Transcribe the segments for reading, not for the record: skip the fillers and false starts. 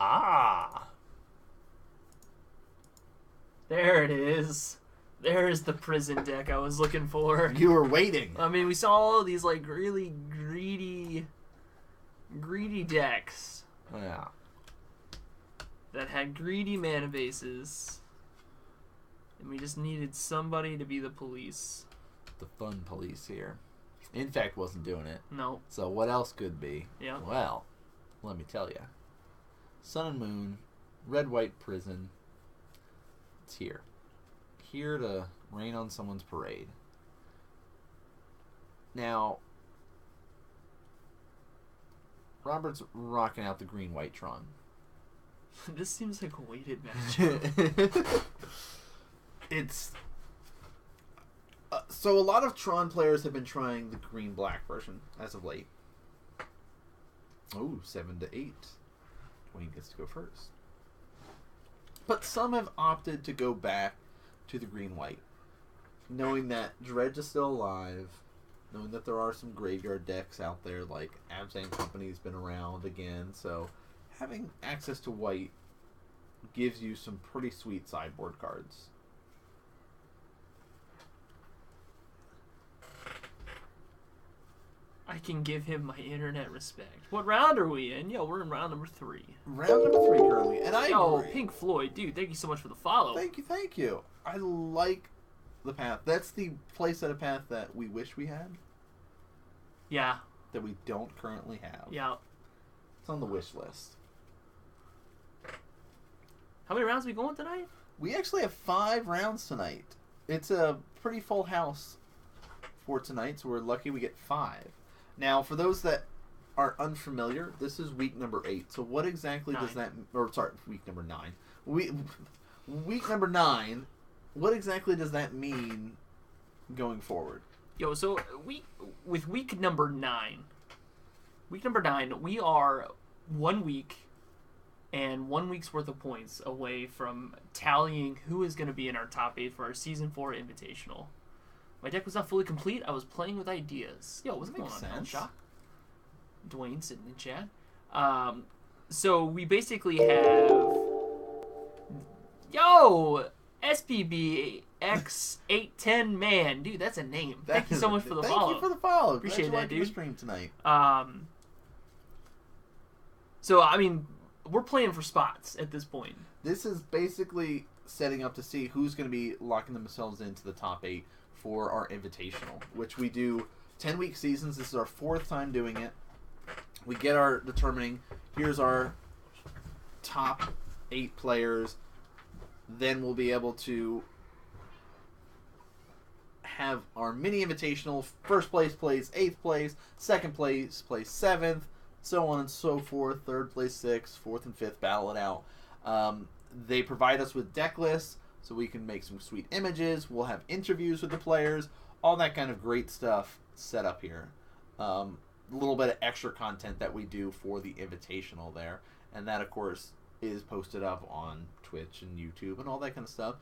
Ah! There it is. There's the prison deck I was looking for. You were waiting. I mean, we saw all these, like, really greedy decks Yeah. that had greedy mana bases. And we just needed somebody to be the police. The fun police here. Infect wasn't doing it. No. So what else could be? Yeah. Well, let me tell you. Sun and Moon, Red White Prison. It's here. Here to rain on someone's parade. Now, Robert's rocking out the green white Tron. This seems like a weighted match. It's so a lot of Tron players have been trying the green black version as of late. Oh, 7-8. Dwayne gets to go first. But some have opted to go back to the green white, knowing that Dredge is still alive, knowing that there are some graveyard decks out there like Abzan Company's been around again, so having access to white gives you some pretty sweet sideboard cards. I can give him my internet respect. What round are we in? Yo, we're in round number 3. Round number 3 currently, and I agree. Pink Floyd, dude, thank you so much for the follow. Thank you. I like the path. That's the playset path that we wish we had. Yeah. That we don't currently have. Yeah. It's on the wish list. How many rounds are we going tonight? We actually have 5 rounds tonight. It's a pretty full house for tonight, so we're lucky we get 5. Now, for those that are unfamiliar, this is week number 8. So what exactly does that... Or, sorry, week number 9. Week number 9, what exactly does that mean going forward? Yo, so with week number 9, we are 1 week and 1 week's worth of points away from tallying who is going to be in our top 8 for our Season 4 Invitational. My deck was not fully complete. I was playing with ideas. Yo, what's going on, Shock? Dwayne sitting in chat. So we basically have... Yo! SPB X810 Man. Dude, that's a name. Thank you so much for the follow. Thank you for the follow. Appreciate that, dude. Stream tonight. So, I mean, we're playing for spots at this point. This is basically setting up to see who's going to be locking themselves into the top 8 for our Invitational, which we do 10-week seasons. This is our 4th time doing it. We get our determining, here's our top 8 players. Then we'll be able to have our mini Invitational. First place plays 8th place, second place plays 7th, so on and so forth. Third place 6th, 4th and 5th battle it out. They provide us with deck lists, so we can make some sweet images. We'll have interviews with the players, all that kind of great stuff set up here. A little bit of extra content that we do for the Invitational there, and that, of course, is posted up on Twitch and YouTube and all that kind of stuff.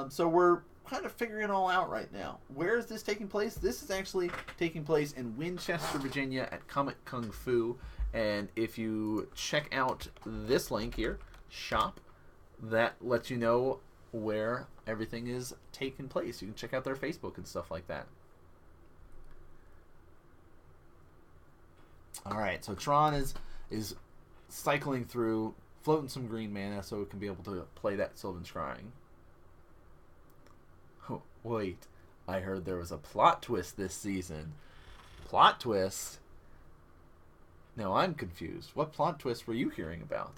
So we're kind of figuring it all out right now. Where is this taking place? This is actually taking place in Winchester, Virginia at Comet Kung Fu. And if you check out this link here, shop, that lets you know where everything is taking place. You can check out their Facebook and stuff like that. Alright, so Tron is cycling through, floating some green mana so it can be able to play that Sylvan Scrying. Oh, wait, I heard there was a plot twist this season. Plot twist? Now I'm confused. What plot twist were you hearing about?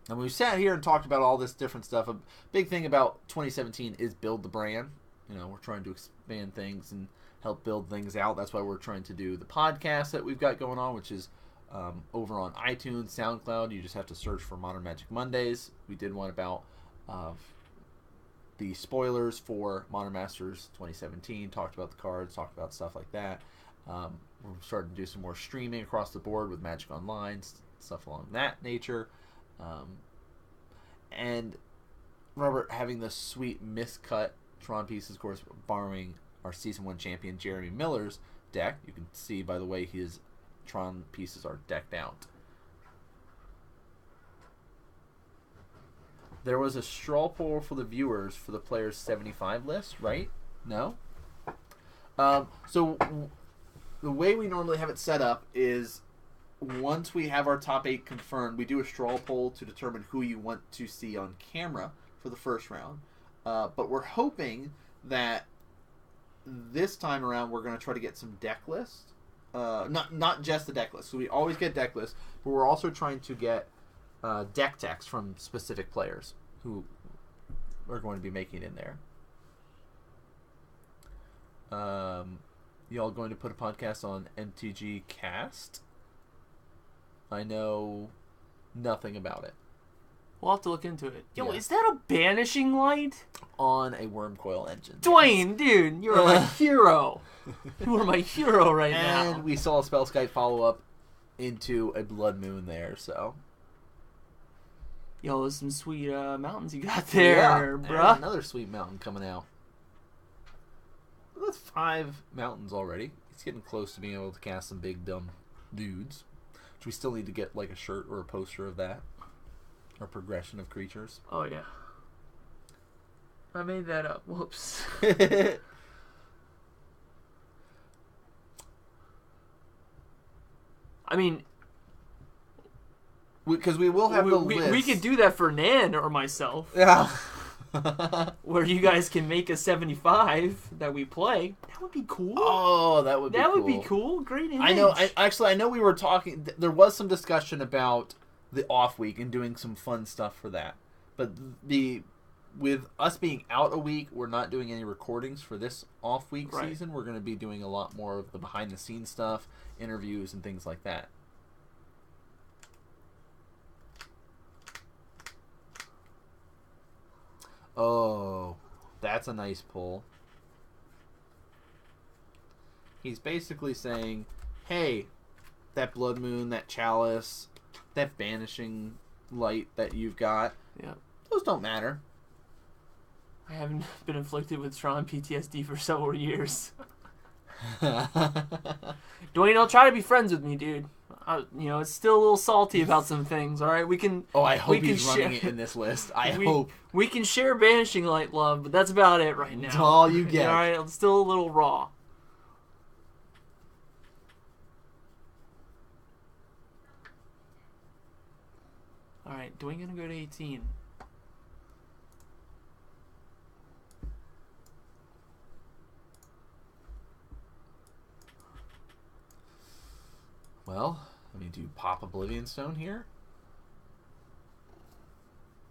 And we sat here and talked about all this different stuff. A big thing about 2017 is build the brand. You know, we're trying to expand things and help build things out. That's why we're trying to do the podcast that we've got going on, which is over on iTunes, SoundCloud. You just have to search for Modern Magic Mondays. We did one about the spoilers for Modern Masters 2017, talked about the cards, talked about stuff like that. We're starting to do some more streaming across the board with Magic Online, stuff along that nature. And Robert having the sweet miscut Tron pieces, of course, borrowing our Season 1 champion Jeremy Miller's deck. You can see by the way his Tron pieces are decked out. There was a straw poll for the viewers for the players' 75 list, right? No? So the way we normally have it set up is once we have our top 8 confirmed, we do a straw poll to determine who you want to see on camera for the first round. But we're hoping that this time around we're going to try to get some deck lists. Not just the deck list. So we always get deck lists, but we're also trying to get deck text from specific players who are going to be making it in there. Y'all going to put a podcast on MTG Cast? I know nothing about it. We'll have to look into it. Yo, Yeah. is that a banishing light? On a worm coil engine. Dwayne, dude, you're my hero. You are my hero right now. And we saw a Spellskite follow up into a Blood Moon there, so. Yo, there's some sweet mountains you got there, yeah, bruh. another sweet mountain coming out. That's 5 mountains already. He's getting close to being able to cast some big dumb dudes. Which we still need to get like a shirt or a poster of that. Or progression of creatures. Oh, yeah. I made that up. Whoops. I mean, because we will have the we list. could do that for Nan or myself. Yeah. Where you guys can make a 75 that we play. That would be cool. Oh, that would be that cool. would be cool. Great image. I know. I know we were talking. There was some discussion about the off week and doing some fun stuff for that. But with us being out a week, we're not doing any recordings for this off week season. We're going to be doing a lot more of the behind the scenes stuff, interviews, and things like that. Oh, that's a nice pull. He's basically saying, hey, that Blood Moon, that Chalice, that Banishing Light that you've got, Yeah. those don't matter. I haven't been afflicted with Tron PTSD for several years. Dwayne, don't try to be friends with me, dude. It's still a little salty about some things. All right, we can. Oh, I hope he's share, running it in this list. I hope we can share Banishing Light love, but that's about it right now. That's all you get. All right, it's still a little raw. All right, Dwayne gonna go to 18. Well, I mean, do you pop Oblivion Stone here?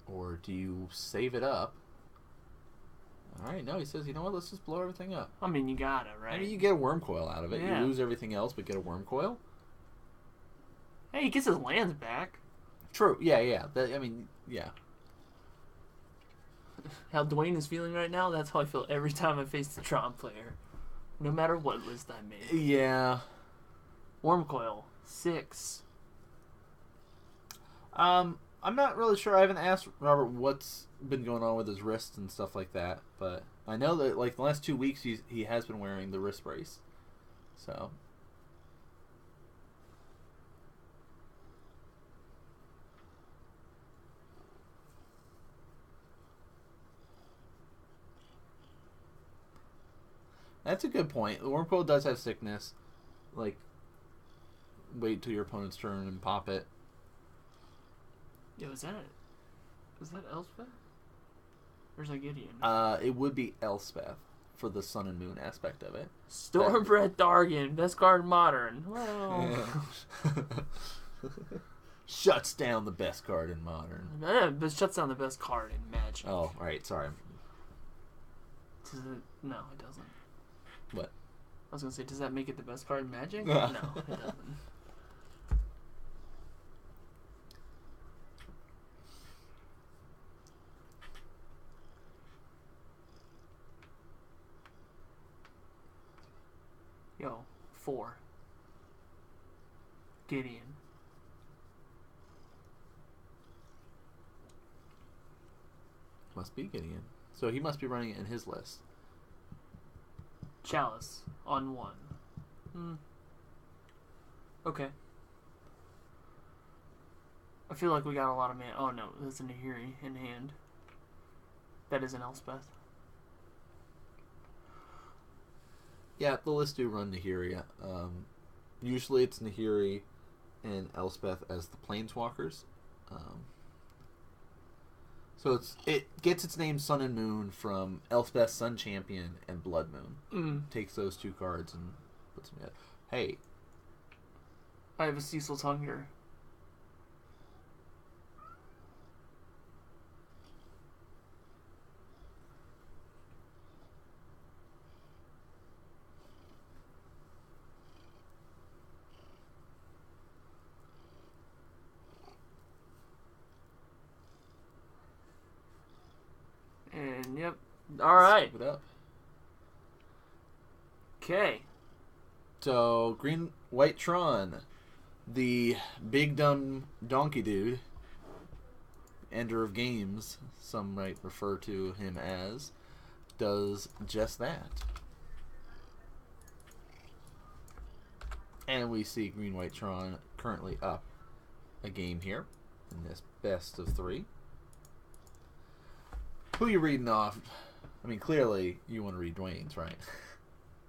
Or do you save it up? Alright, no, he says, you know what, let's just blow everything up. I mean, you gotta, right? I mean, you get a Worm Coil out of it. Yeah. You lose everything else, but get a Worm Coil. Hey, he gets his lands back. True, yeah. Yeah. How Dwayne is feeling right now, that's how I feel every time I face the Tron player. No matter what list I make. Yeah. Worm Coil, 6. I'm not really sure. I haven't asked Robert what's been going on with his wrists and stuff like that, but I know that like the last 2 weeks he has been wearing the wrist brace. So that's a good point. The Worm Coil does have sickness. Like, wait till your opponent's turn and pop it. Yo, is that Elspeth? Or is that Gideon? It would be Elspeth for the Sun and Moon aspect of it. Stormbred Dargan, best card in Modern. Well, Shuts down the best card in Modern. but shuts down the best card in Magic. Oh, alright, sorry. No, it doesn't. What? I was gonna say, does that make it the best card in Magic? No, it doesn't. Yo, 4. Gideon. Must be Gideon. So he must be running it in his list. Chalice on 1. Okay. I feel like we got a lot of man. Oh no, that's a Nahiri in hand. That is an Elspeth. Yeah, the list do run Nahiri. Usually it's Nahiri and Elspeth as the Planeswalkers. So it gets its name Sun and Moon from Elspeth, Sun Champion, and Blood Moon. Takes those 2 cards and puts them in. Hey. I have a Cecil's Hunger. And yep. All right. Scoop it up. Okay. So green, white Tron, the big dumb donkey dude, ender of games, some might refer to him as, does just that. And we see green, white Tron currently up a game here in this best of 3. Who you reading off? I mean, clearly you want to read Dwayne's, right?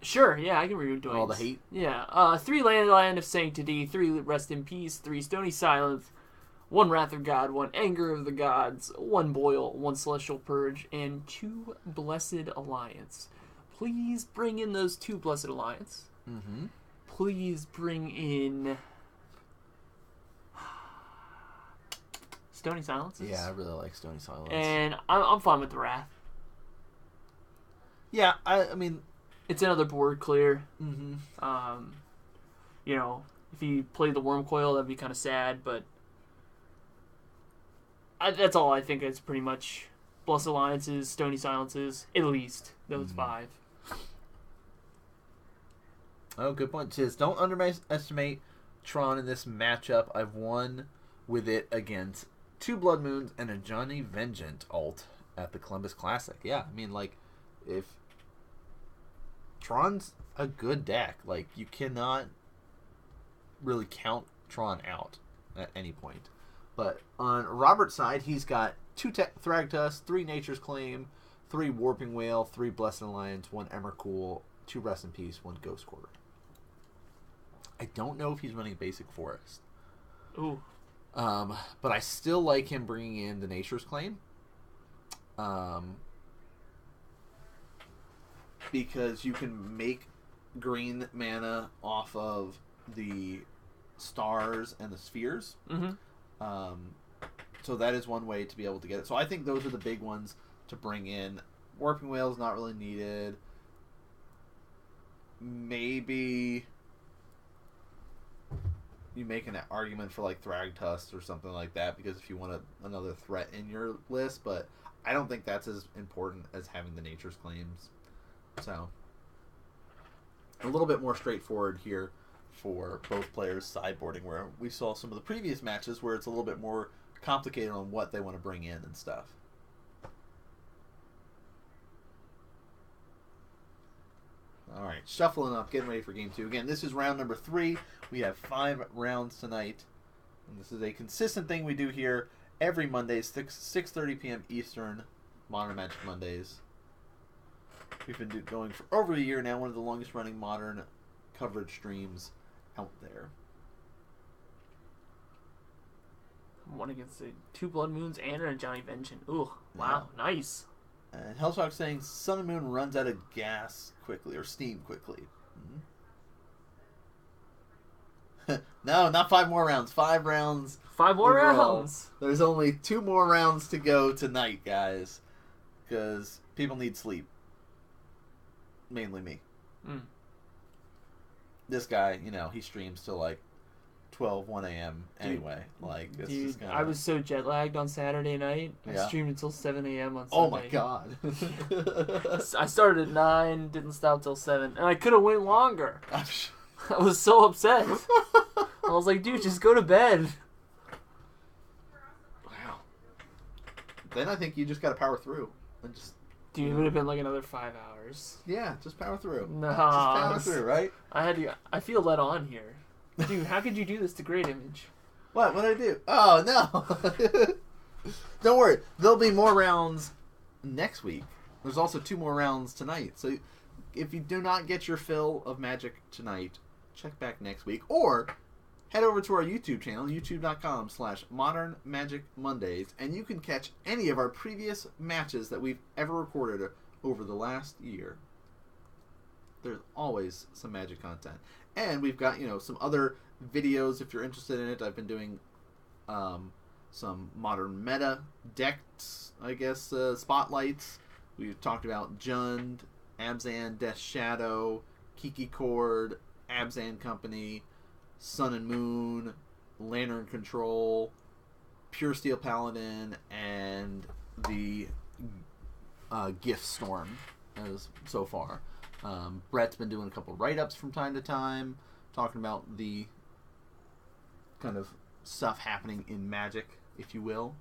Sure, yeah, I can read Dwayne's. All the hate? Yeah. 3 Land of Sanctity, 3 Rest in Peace, 3 Stony Silence, 1 Wrath of God, 1 Anger of the Gods, 1 Boil, 1 Celestial Purge, and 2 Blessed Alliance. Please bring in those 2 Blessed Alliance. Mm-hmm. Please bring in Stony Silences. Yeah, I really like Stony Silence. And I'm fine with the Wrath. Yeah, I mean... It's another board clear. Mm-hmm. You know, if he played the Worm Coil, that'd be kind of sad, but that's all I think is pretty much Blessed Alliances, Stony Silences, at least those 5. Oh, good point. Just don't underestimate Tron in this matchup. I've won with it against 2 Blood Moons and a Johnny Vengeant alt at the Columbus Classic. Yeah, I mean, like, if Tron's a good deck, like, you cannot really count Tron out at any point. But on Robert's side, he's got 2 Thragtusk, 3 Nature's Claim, 3 Warping Whale, 3 Blessed Alliance, 1 Emrakul, 2 Rest in Peace, 1 Ghost Quarter. I don't know if he's running Basic Forest. Ooh. But I still like him bringing in the Nature's Claim. Because you can make green mana off of the stars and the spheres. Mm-hmm. So that is one way to be able to get it. So I think those are the big ones to bring in. Warping Whale is not really needed. Maybe you make an argument for like Thragtusk or something like that, because if you want another threat in your list, but I don't think that's as important as having the Nature's Claims. So a little bit more straightforward here for both players sideboarding, where we saw some of the previous matches where it's a little bit more complicated on what they want to bring in and stuff. Alright, shuffling up, getting ready for game 2. Again, this is round number 3. We have 5 rounds tonight. And this is a consistent thing we do here every Monday, 6:30 p.m. Eastern, Modern Magic Mondays. We've been going for over a year now, one of the longest running Modern coverage streams out there. One against the 2 Blood Moons and a Johnny Vengeance. Ooh, wow, yeah. Nice. And Hellshock saying Sun and Moon runs out of gas quickly, or steam quickly. Mm-hmm. No, not 5 more rounds. 5 rounds. 5 more overall. rounds. There's only 2 more rounds to go tonight, guys. Because people need sleep. Mainly me. This guy, you know, he streams till like 12, 1 a.m. anyway. Like, it's dude, just kinda... I was so jet lagged on Saturday night. I streamed until 7 a.m. on Sunday. Oh my god. I started at 9, didn't stop till 7, and I could have went longer. I'm sure. I was so upset. I was like, dude, just go to bed. Wow. Then I think you just got to power through and just. Dude, it would have been like another 5 hours. Yeah, just power through. No. Just power through, right? I feel let on here. Dude, how could you do this to Great Image? What did I do? Oh, no. Don't worry. There'll be more rounds next week. There's also 2 more rounds tonight. So if you do not get your fill of Magic tonight, check back next week. Or head over to our YouTube channel, youtube.com/Modern Magic Mondays, and you can catch any of our previous matches that we've ever recorded over the last year. There's always some Magic content. And we've got, some other videos if you're interested in it. I've been doing some modern meta decks, I guess, spotlights. We've talked about Jund, Abzan, Death Shadow, Kiki Cord, Abzan Company, Sun and Moon, Lantern Control, Pure Steel Paladin, and the Gift Storm so far. Brett's been doing a couple write-ups from time to time, talking about the kind of stuff happening in Magic, if you will.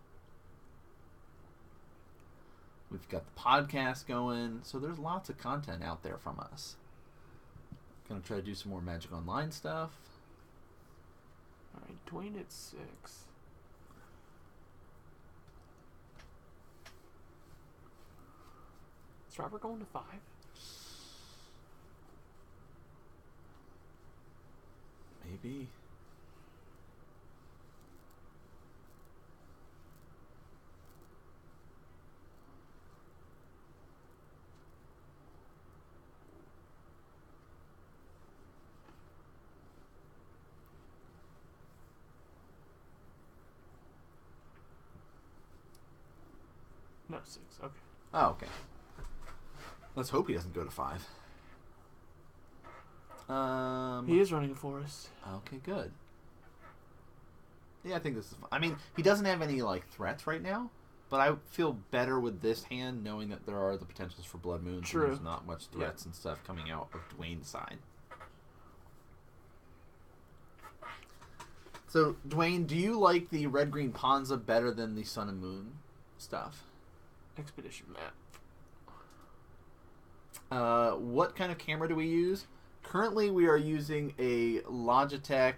We've got the podcast going, so there's lots of content out there from us. Gonna try to do some more Magic Online stuff. Alright, Dwayne at 6. Is Robert going to 5? Maybe. No, 6. Okay. Oh, okay. Let's hope he doesn't go to 5. He is running a forest. Okay, good. Yeah, I think this is fun. I mean, he doesn't have any, threats right now, but I feel better with this hand knowing that there are the potentials for Blood Moons. True. And there's not much threats and stuff coming out of Dwayne's side. So, Dwayne, do you like the red-green Ponza better than the Sun and Moon stuff? Expedition map. What kind of camera do we use? Currently, we are using a Logitech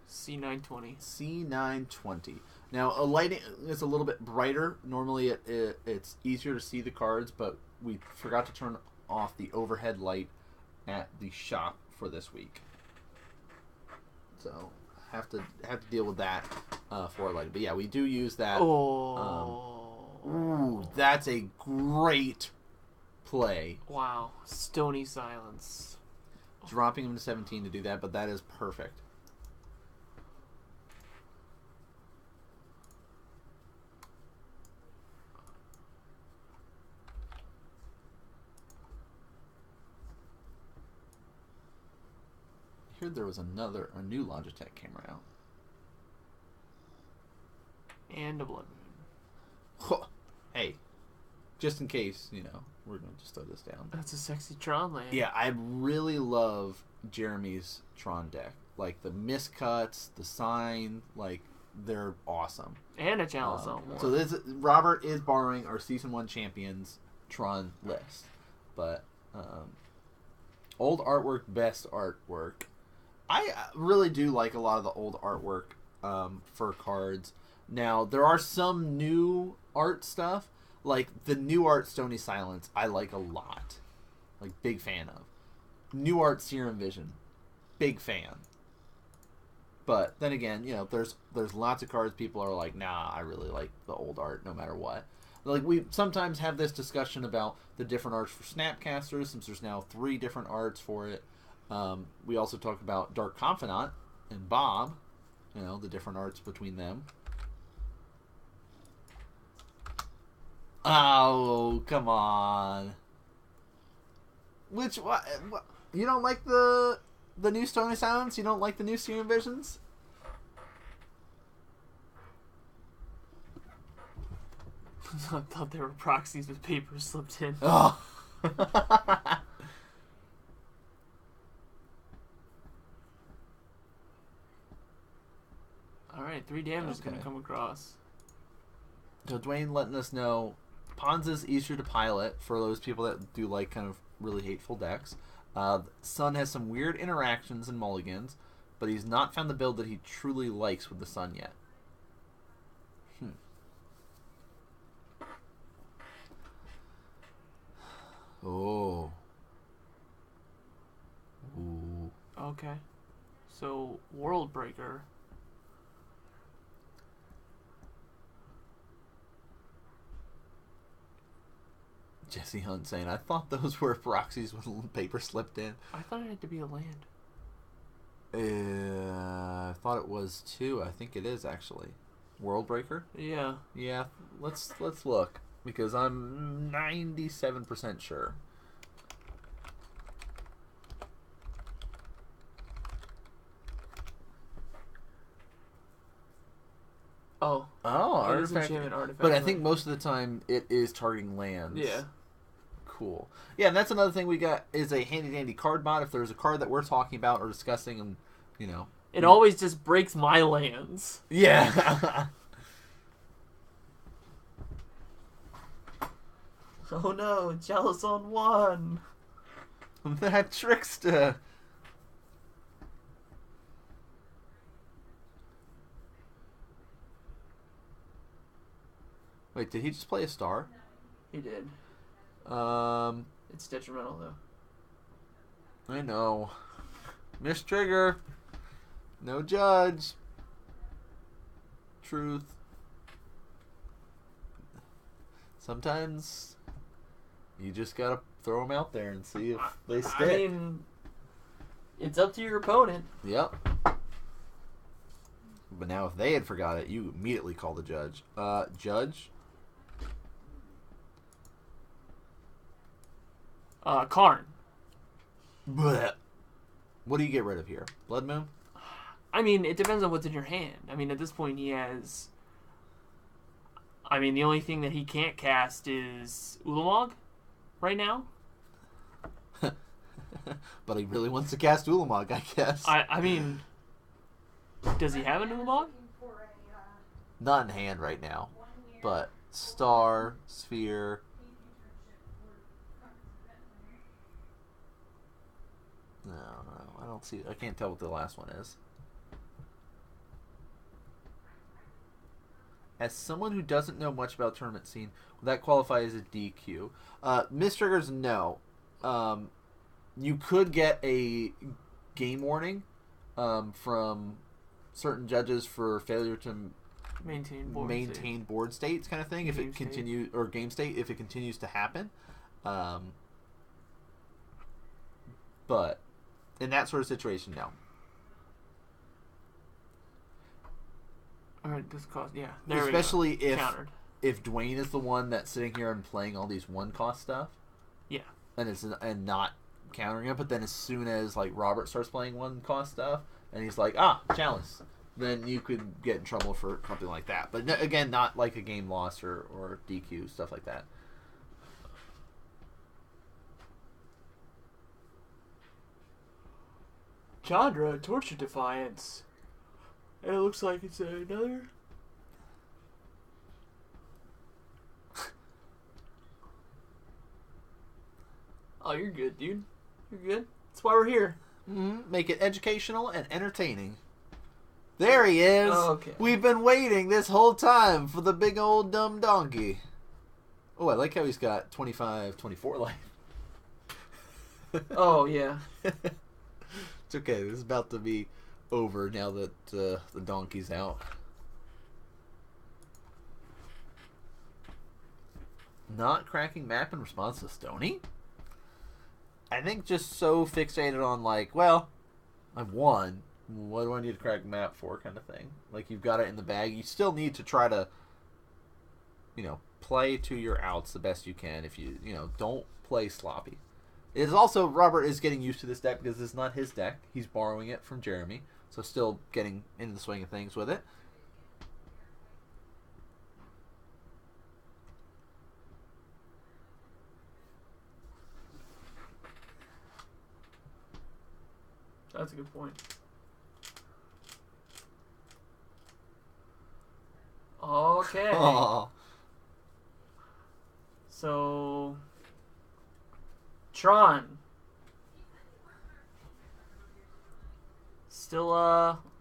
C920. C920. Now, a lighting is a little bit brighter. Normally, it's easier to see the cards, but we forgot to turn off the overhead light at the shop for this week. So, have to deal with that for our lighting. But yeah, we do use that. Ooh, that's a great play. Wow. Stony Silence. Dropping him to 17 to do that, but that is perfect. I heard there was a new Logitech camera out. And a Blood Moon. Hey, just in case, we're going to just throw this down. That's a sexy Tron land. Yeah, I really love Jeremy's Tron deck. Like, the miscuts, the sign, they're awesome. And a Chalice Zone. So Robert is borrowing our Season 1 Champions Tron list. But, old artwork, best artwork. I really do like a lot of the old artwork for cards. Now, there are some new art stuff. Like, the new art Stony Silence, I like a lot. Big fan of. New art Serum Vision, big fan. But then again, there's lots of cards people are like, nah, I really like the old art no matter what. We sometimes have this discussion about the different arts for Snapcasters, since there's now 3 different arts for it. We also talk about Dark Confidant and Bob, the different arts between them. Oh, come on. What? You don't like the new Stony Silence? You don't like the new Serum Visions? I thought they were proxies with paper slipped in. Oh. Alright, 3 damage is going to come across. So Dwayne letting us know Ponza's easier to pilot for those people that do kind of really hateful decks. Sun has some weird interactions and mulligans. but he's not found the build that he truly likes with the Sun yet. Oh. Ooh. Okay. So, World Breaker. Jesse Hunt saying, I thought those were proxies with paper slipped in. I thought it had to be a land. I thought it was too. I think it is actually. World Breaker? Yeah. Yeah, let's look. Because I'm 97% sure. Oh. Oh, It is artifact. enchantment artifact. But I think most of the time it is targeting lands. Yeah. Cool. Yeah, and that's another thing we got is a handy dandy card bot. If there's a card that we're talking about or discussing, and you know, it always just breaks my lands. Yeah. Oh no, jealous on one. That trickster. Wait, did he just play a star? He did. It's detrimental though. I know. Miss Trigger. No judge. Truth. Sometimes you just gotta throw them out there and see if they stick. I mean, it's up to your opponent. Yep. But now if they had forgot it, you immediately call the judge. Judge? Karn. Blech. What do you get rid of here? Blood Moon? I mean, it depends on what's in your hand. I mean, at this point he has... I mean, the only thing that he can't cast is Ulamog right now. But he really wants to cast Ulamog, I guess. I mean, does he have an Ulamog? Not in hand right now. But Star, Sphere... No, I don't see... I can't tell what the last one is. As someone who doesn't know much about tournament scene, would that qualify as a DQ? Miss Triggers, no. You could get a game warning from certain judges for failure to maintain board states, kind of thing. If it continues, or game state, if it continues to happen. But in that sort of situation, no. All right, this cost, yeah. Especially if Dwayne is the one that's sitting here and playing all these one cost stuff. Yeah. And not countering it, but then as soon as like Robert starts playing one cost stuff, and he's like, chalice, then you could get in trouble for something like that. But again, not like a game loss or DQ, stuff like that. Chandra, Torture Defiance. And it looks like it's another. Oh, you're good, dude. You're good. That's why we're here. Mm-hmm. Make it educational and entertaining. There he is. Oh, okay. We've been waiting this whole time for the big old dumb donkey. Oh, I like how he's got 25, 24 life. Oh, yeah. It's okay. This is about to be over now that the donkey's out. Not cracking map in response to Stony? I think just so fixated on like, well, I've won. What do I need to crack map for, kind of thing. Like you've got it in the bag. You still need to try to, play to your outs the best you can. If you don't play sloppy. It is also, Robert is getting used to this deck because it's not his deck. He's borrowing it from Jeremy. So still getting into the swing of things with it. That's a good point. Okay. Aww. So, Tron.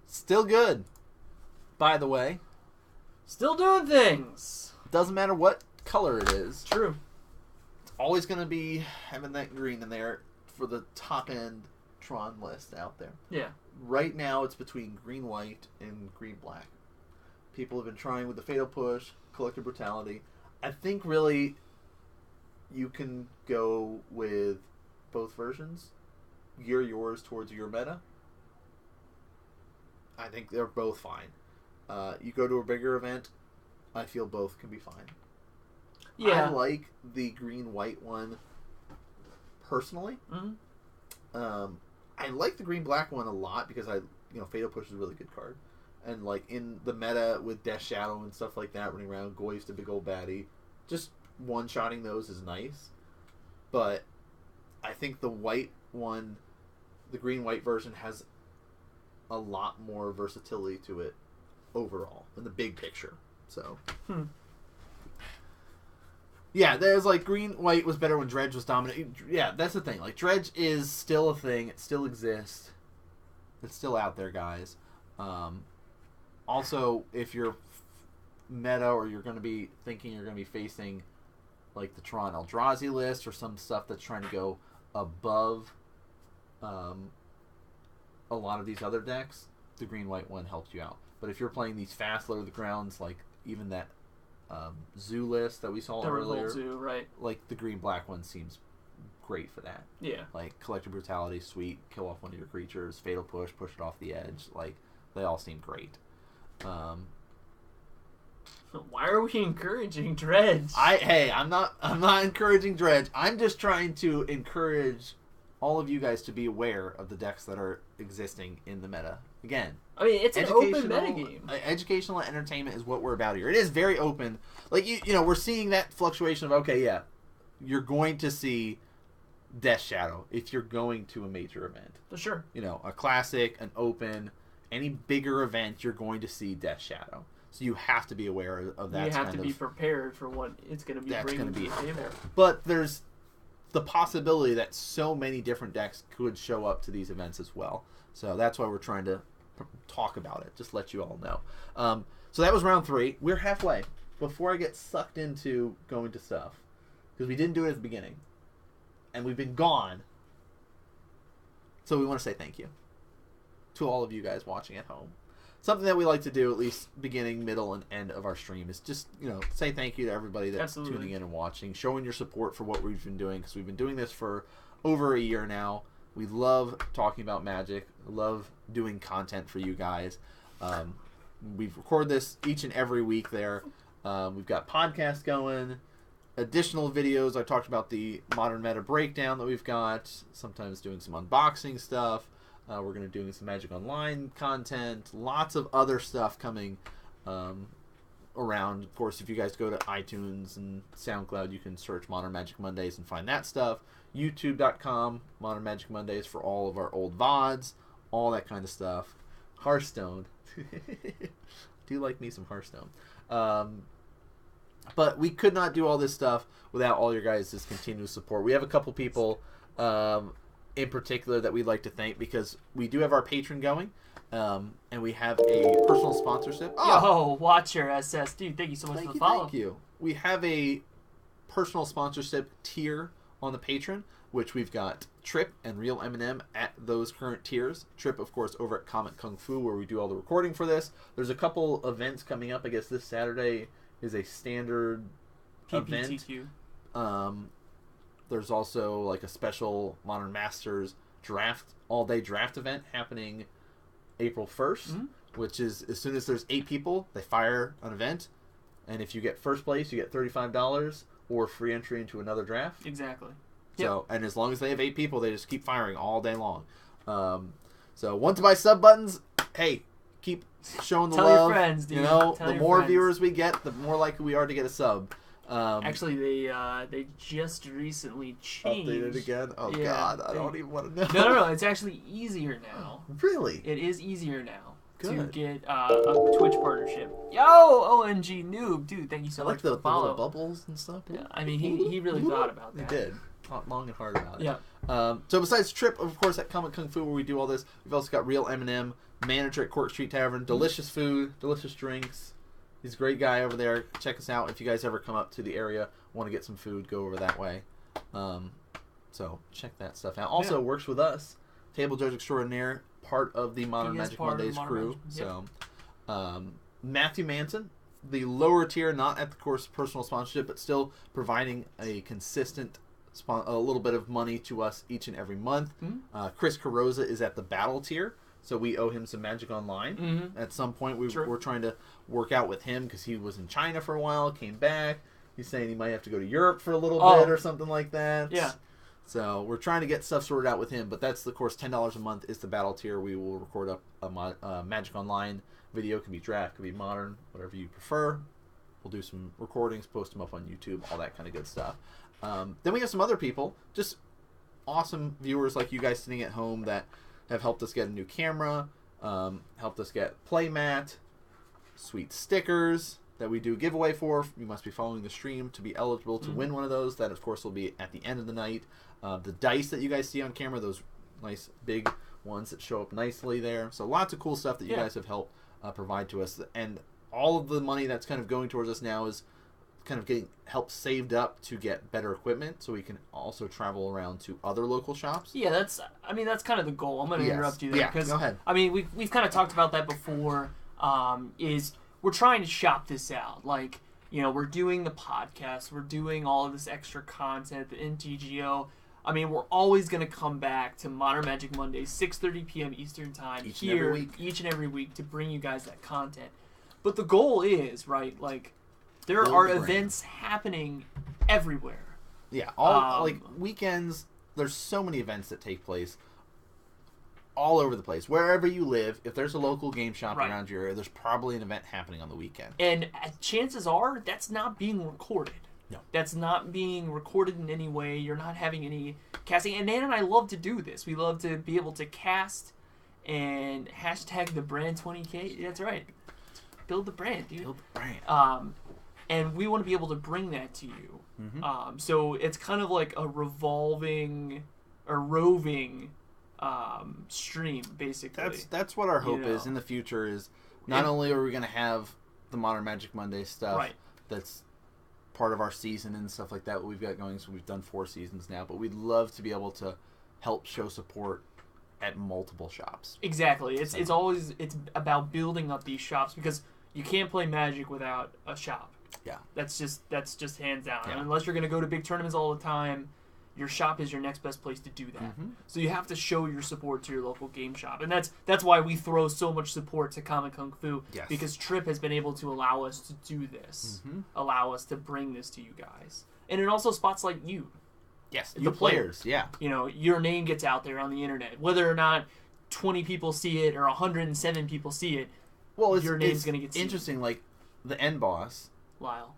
Still good. By the way. Still doing things. Doesn't matter what color it is. True. It's always going to be having that green in there for the top end Tron list out there. Yeah. Right now it's between green white and green black. People have been trying with the Fatal Push, Collective Brutality. I think really you can go with both versions. Gear yours towards your meta. I think they're both fine. You go to a bigger event, I feel both can be fine. Yeah. I like the green-white one personally. Mm-hmm. I like the green-black one a lot because Fatal Push is a really good card. And like in the meta with Death Shadow and stuff like that running around, Goyf's the big old baddie. Just one-shotting those is nice. But I think the white one, the green-white version has a lot more versatility to it overall in the big picture. So, yeah, there's like green-white was better when Dredge was dominant. Yeah, that's the thing. Like Dredge is still a thing. It still exists. It's still out there, guys. Also, if you're meta or you're going to be thinking you're going to be facing like the Tron Eldrazi list or some stuff that's trying to go above a lot of these other decks, the green-white one helps you out. But if you're playing these fast low to the grounds, like even that zoo list that we saw earlier, Zoo, right? Like the green-black one seems great for that. Yeah. Like Collective Brutality, sweet, kill off one of your creatures, Fatal Push, push it off the edge. Like they all seem great. Why are we encouraging Dredge? I'm not encouraging Dredge. I'm just trying to encourage all of you guys to be aware of the decks that are existing in the meta. Again, I mean, it's an open metagame. Educational entertainment is what we're about here. It is very open. Like you know, we're seeing that fluctuation of you're going to see Death Shadow if you're going to a major event. For sure. You know, a classic, an open, any bigger event, you're going to see Death Shadow. So you have to be aware of that. You have to be prepared for what it's going to be bringing to the table. But there's the possibility that so many different decks could show up to these events as well. So that's why we're trying to talk about it. Just let you all know. So that was round 3. We're halfway. Before I get sucked into going to stuff, because we didn't do it at the beginning, and we've been gone. So we want to say thank you to all of you guys watching at home. Something that we like to do, at least beginning, middle, and end of our stream, is just, say thank you to everybody that's tuning in and watching, showing your support for what we've been doing, because we've been doing this for over a year now. We love talking about Magic, love doing content for you guys. We've recorded this each and every week there. We've got podcasts going, additional videos. I talked about the Modern Meta breakdown that we've got, sometimes doing some unboxing stuff. We're going to be doing some Magic Online content. Lots of other stuff coming around. Of course, if you guys go to iTunes and SoundCloud, you can search Modern Magic Mondays and find that stuff. YouTube.com, Modern Magic Mondays for all of our old VODs. All that kind of stuff. Hearthstone. Do like me some Hearthstone. But we could not do all this stuff without all your guys' continuous support. We have a couple people in particular that we'd like to thank, because we do have our Patreon going, and we have a personal sponsorship. Yo, watch your SS, dude. Thank you so much for the follow. Thank you. We have a personal sponsorship tier on the Patreon, which we've got Trip and Real Eminem at those current tiers. Trip, of course, over at Comic Kung Fu, where we do all the recording for this. There's a couple events coming up. I guess this Saturday is a standard PPTQ. event. There's also like a special Modern Masters all-day draft event happening April 1st, which is as soon as there's 8 people, they fire an event, and if you get first place, you get $35 or free entry into another draft. Exactly. So, and as long as they have 8 people, they just keep firing all day long. So, want to buy sub buttons? Hey, keep showing the love. Tell your friends, dude. The more viewers we get, the more likely we are to get a sub. Actually, they just recently changed. Updated again? Oh, yeah, God. I don't even want to know. No. It's actually easier now. Really? It is easier now. Good. To get a Twitch partnership. Yo, OMG noob, dude! Thank you so much for the follow. The little bubbles and stuff. Yeah, I mean, he really thought about that. He did. thought long and hard about it. Yeah. So besides Trip, of course, at Comic Kung Fu, where we do all this, we've also got Real M&M, manager at Cork Street Tavern, delicious food, delicious drinks. He's a great guy over there. Check us out. If you guys ever come up to the area, want to get some food, go over that way. So check that stuff out. Also works with us, Table Judge Extraordinaire, part of the Modern Magic Mondays crew. So Matthew Manson, the lower tier, not at the course personal sponsorship, but still providing a consistent a little bit of money to us each and every month. Chris Carosa is at the battle tier, so we owe him some Magic Online. At some point, we're trying to work out with him because he was in China for a while, came back. He's saying he might have to go to Europe for a little bit or something like that. Yeah. So we're trying to get stuff sorted out with him, but that's, of course, $10 a month is the battle tier. We will record up a Magic Online video. It can be draft, can be modern, whatever you prefer. We'll do some recordings, post them up on YouTube, all that kind of good stuff. Then we have some other people, just awesome viewers like you guys sitting at home that have helped us get a new camera, helped us get playmat, sweet stickers that we do giveaway for. You must be following the stream to be eligible to win one of those. That, of course, will be at the end of the night. The dice that you guys see on camera, those nice big ones that show up nicely there. So lots of cool stuff that you guys have helped provide to us. And all of the money that's kind of going towards us now is kind of getting help saved up to get better equipment so we can also travel around to other local shops. Yeah, that's kind of the goal. I'm going to interrupt you there. Yeah, go ahead. I mean, we've kind of talked about that before, is we're trying to shop this out. Like, you know, we're doing the podcast, we're doing all of this extra content, the NTGO. I mean, we're always going to come back to Modern Magic Mondays, 6:30 p.m. Eastern Time, each and every week to bring you guys that content. But the goal is, right, like, there are events happening everywhere. Yeah, all like weekends, there's so many events that take place all over the place. Wherever you live, if there's a local game shop around your area, there's probably an event happening on the weekend. And chances are that's not being recorded. No. That's not being recorded in any way. You're not having any casting. And Nan and I love to do this. We love to be able to cast and hashtag the brand 20K. That's right. Build the brand, dude. Build the brand. And we want to be able to bring that to you. So it's kind of like a roving stream, basically. That's what our hope is in the future. Is not only are we going to have the Modern Magic Monday stuff that's part of our season and stuff like that we've got going. So we've done 4 seasons now, but we'd love to be able to help show support at multiple shops. Exactly. It's always about building up these shops because you can't play Magic without a shop. Yeah. That's just hands down. Yeah. I mean, unless you're going to go to big tournaments all the time, your shop is your next best place to do that. So you have to show your support to your local game shop. And that's why we throw so much support to Comic Kung Fu. Yes. Because Trip has been able to allow us to do this. Allow us to bring this to you guys. And it also spots like you. Yes, the players. Yeah. You know, your name gets out there on the internet. Whether or not 20 people see it or 107 people see it, your name's going to get seen. Interesting, like the end boss, Lyle.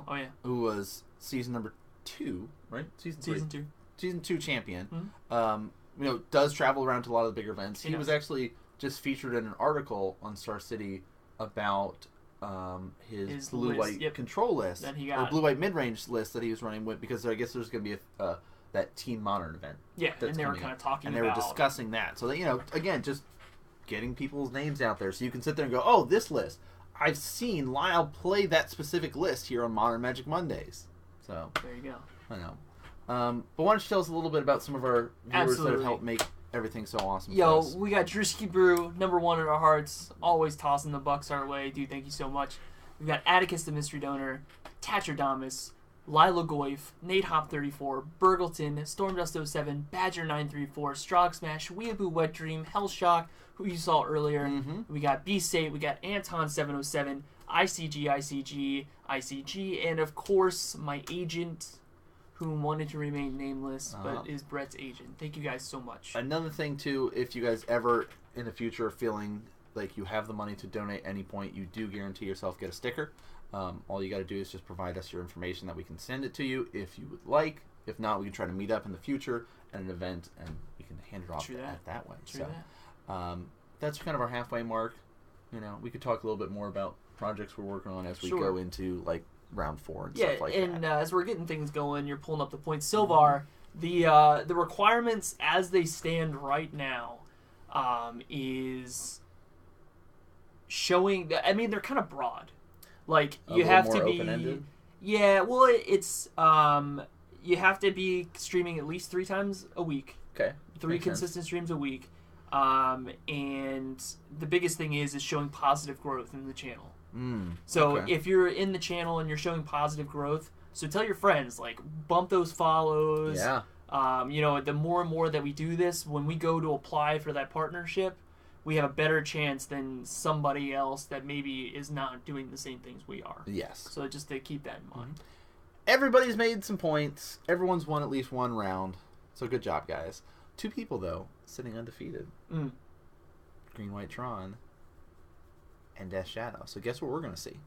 Oh yeah. Who was season number 2, right? Season 2 champion. You know, does travel around to a lot of the bigger events. He was actually just featured in an article on Star City about his blue-white control list, that he got. or blue-white mid-range list that he was running with, because I guess there's going to be that Team Modern event. Yeah, and they were kind of talking and about... they were discussing that. So, that, you know, again, just getting people's names out there so you can sit there and go, oh, this list. I've seen Lyle play that specific list here on Modern Magic Mondays. So there you go. I know. But why don't you tell us a little bit about some of our viewers that have helped make everything so awesome for us? We got Drewski Brew, #1 in our hearts, always tossing the bucks our way. Dude, thank you so much. We've got Atticus the Mystery Donor, Tatradamus, Lila Goif, Nate Hop 34, Burgleton, Stormdust07, Badger 934, Strog Smash, Weeaboo Wet Dream, Hellshock, who you saw earlier. We got B-State, we got Anton 707, ICG, and of course my agent, who wanted to remain nameless, but is Brett's agent. Thank you guys so much. Another thing too, if you guys ever in the future are feeling like you have the money to donate at any point, you do guarantee yourself get a sticker. All you got to do is just provide us your information that we can send it to you if you would like. If not, we can try to meet up in the future at an event and we can hand it off that way. That's kind of our halfway mark. You know, we could talk a little bit more about projects we're working on as we go into like round 4 and stuff like that. And as we're getting things going, you're pulling up the points. Silvar, The requirements as they stand right now is showing. I mean, they're kind of broad. Like you have to be open-ended? Yeah, well, it's you have to be streaming at least 3 times a week. Okay. Three Makes consistent sense. streams a week. And the biggest thing is showing positive growth in the channel. So okay. if you're in the channel and you're showing positive growth, so tell your friends, like, bump those follows. Yeah. The more and more that we do this, when we go to apply for that partnership, we have a better chance than somebody else that maybe is not doing the same things we are. Yes. So just to keep that in mind. Everybody's made some points. Everyone's won at least one round. So good job, guys. 2 people, though, sitting undefeated. Green, White, Tron, and Death Shadow. So guess what we're going to see?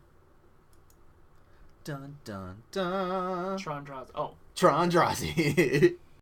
Dun, dun, dun. Tron draws. Oh. Tron Drazi.